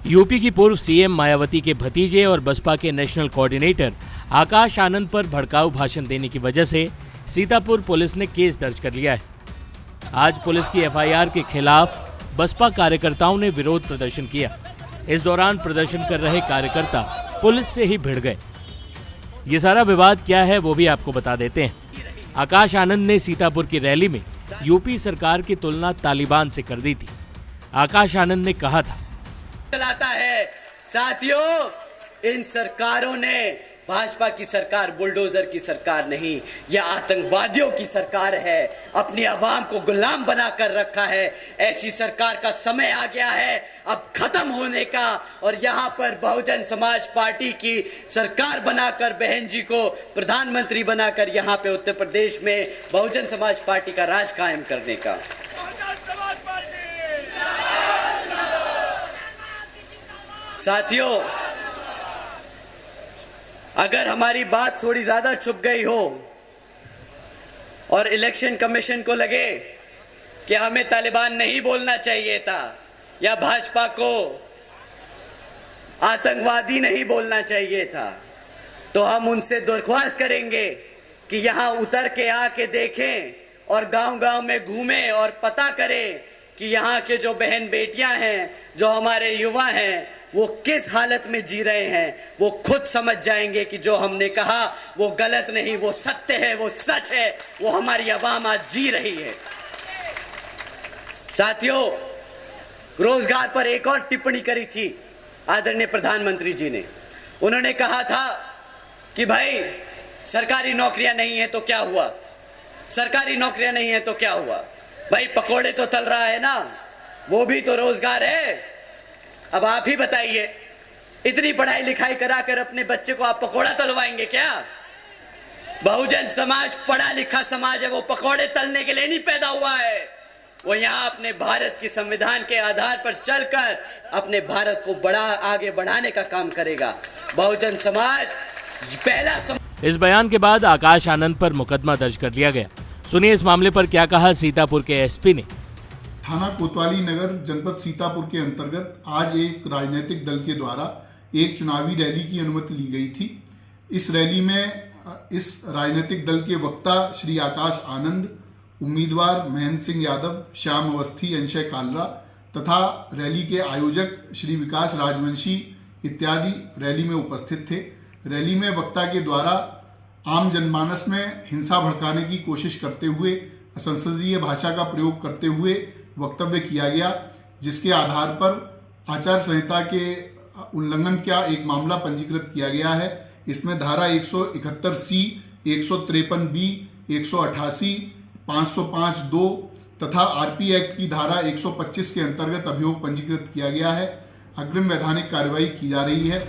UP की पूर्व CM Mayawati के भतीजे और बसपा के नेशनल कोऑर्डिनेटर आकाश आनंद पर भड़काऊ भाषण देने की वजह से सीतापुर पुलिस ने केस दर्ज कर लिया है। आज पुलिस की एफआईआर के खिलाफ बसपा कार्यकर्ताओं ने विरोध प्रदर्शन किया। इस दौरान प्रदर्शन कर रहे कार्यकर्ता पुलिस से ही भिड़ गए। ये सारा विवाद क्या है वो भी आपको बता देते हैं। आकाश आनंद ने सीतापुर की रैली में यूपी सरकार की तुलना तालिबान से कर दी थी। आकाश आनंद ने कहा था, चलाता है साथियों, इन सरकारों ने, भाजपा की सरकार बुलडोजर की सरकार नहीं, यह आतंकवादियों की सरकार है। अपनी आवाम को गुलाम बनाकर रखा है। ऐसी सरकार का समय आ गया है अब खत्म होने का। और यहाँ पर बहुजन समाज पार्टी की सरकार बनाकर, बहन जी को प्रधानमंत्री बनाकर यहाँ पे उत्तर प्रदेश में बहुजन समाज पार्टी का राज कायम करने का। साथियों, अगर हमारी बात थोड़ी ज्यादा छुप गई हो और इलेक्शन कमीशन को लगे कि हमें तालिबान नहीं बोलना चाहिए था या भाजपा को आतंकवादी नहीं बोलना चाहिए था, तो हम उनसे दरख्वास्त करेंगे कि यहां उतर के आके देखें और गांव-गांव में घूमें और पता करें कि यहां के जो बहन बेटियां हैं, जो हमारे युवा हैं, वो किस हालत में जी रहे हैं। वो खुद समझ जाएंगे कि जो हमने कहा वो गलत नहीं, वो सत्य है, वो सच है, वो हमारी आवाम आज जी रही है। साथियों, रोजगार पर एक और टिप्पणी करी थी आदरणीय प्रधानमंत्री जी ने। उन्होंने कहा था कि भाई सरकारी नौकरियां नहीं है तो क्या हुआ, सरकारी नौकरियां नहीं है तो क्या हुआ, भाई पकोड़े तो तल रहा है ना, वो भी तो रोजगार है। अब आप ही बताइए, इतनी पढ़ाई लिखाई कराकर अपने बच्चे को आप पकोड़ा तलवाएंगे क्या? बहुजन समाज पढ़ा लिखा समाज है, वो पकोड़े तलने के लिए नहीं पैदा हुआ है। वो यहाँ अपने भारत की संविधान के आधार पर चलकर अपने भारत को आगे बढ़ाने का काम करेगा। बहुजन समाज पहला इस बयान के बाद आकाश आनंद पर मुकदमा दर्ज कर लिया गया। सुनिए इस मामले पर क्या कहा सीतापुर के एसपी ने। थाना कोतवाली नगर जनपद सीतापुर के अंतर्गत आज एक राजनीतिक दल के द्वारा एक चुनावी रैली की अनुमति ली गई थी। इस रैली में इस राजनीतिक दल के वक्ता श्री आकाश आनंद, उम्मीदवार महेंद्र सिंह यादव, श्याम अवस्थी, अंशय कालरा तथा रैली के आयोजक श्री विकास राजवंशी इत्यादि रैली में उपस्थित थे। रैली में वक्ता के द्वारा आम जनमानस में हिंसा भड़काने की कोशिश करते हुए, असंसदीय भाषा का प्रयोग करते हुए वक्तव्य किया गया, जिसके आधार पर आचार संहिता के उल्लंघन का एक मामला पंजीकृत किया गया है। इसमें धारा 171C, 153B, 188, 505(2) तथा आरपी एक्ट की धारा 125 के अंतर्गत अभियोग पंजीकृत किया गया है। अग्रिम वैधानिक कार्रवाई की जा रही है।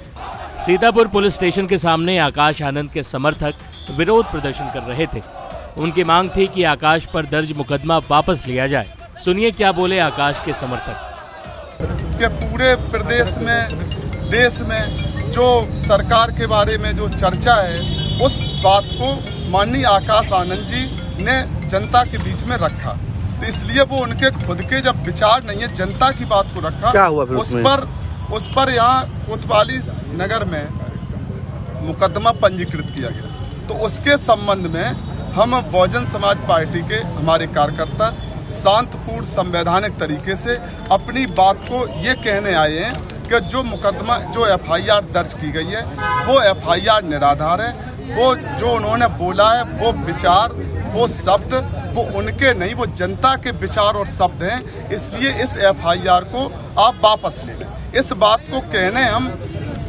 सीतापुर पुलिस स्टेशन के सामने आकाश आनंद के समर्थक विरोध प्रदर्शन कर रहे थे। उनकी मांग थी कि आकाश पर दर्ज मुकदमा वापस लिया जाए। सुनिए क्या बोले आकाश के समर्थक। कि पूरे प्रदेश में, देश में जो सरकार के बारे में जो चर्चा है, उस बात को माननीय आकाश आनंद जी ने जनता के बीच में रखा। तो इसलिए वो उनके खुद के जब विचार नहीं है, जनता की बात को रखा। क्या हुआ उस पर यहाँ कोतवाली नगर में मुकदमा पंजीकृत किया गया। तो उसके संबंध में हम बहुजन समाज पार्टी के हमारे कार्यकर्ता शांतपूर्ण संवैधानिक तरीके से अपनी बात को ये कहने आए हैं कि जो मुकदमा, जो एफआईआर दर्ज की गई है, वो एफआईआर निराधार है। वो जो उन्होंने बोला है, वो विचार, वो शब्द, वो उनके नहीं, वो जनता के विचार और शब्द हैं। इसलिए इस एफआईआर को आप वापस ले लें। इस बात को कहने हम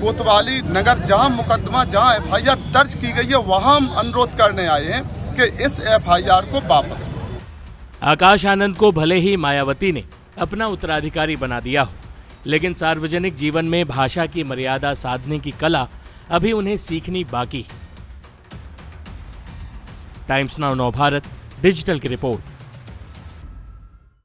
कोतवाली नगर, जहां मुकदमा, जहां एफआईआर दर्ज की गई है, वहां हम अनुरोध करने आए हैं कि इस एफआईआर को वापस लें। आकाश आनंद को भले ही मायावती ने अपना उत्तराधिकारी बना दिया हो, लेकिन सार्वजनिक जीवन में भाषा की मर्यादा साधने की कला अभी उन्हें सीखनी बाकी है। टाइम्स नाउ नव भारत डिजिटल की रिपोर्ट।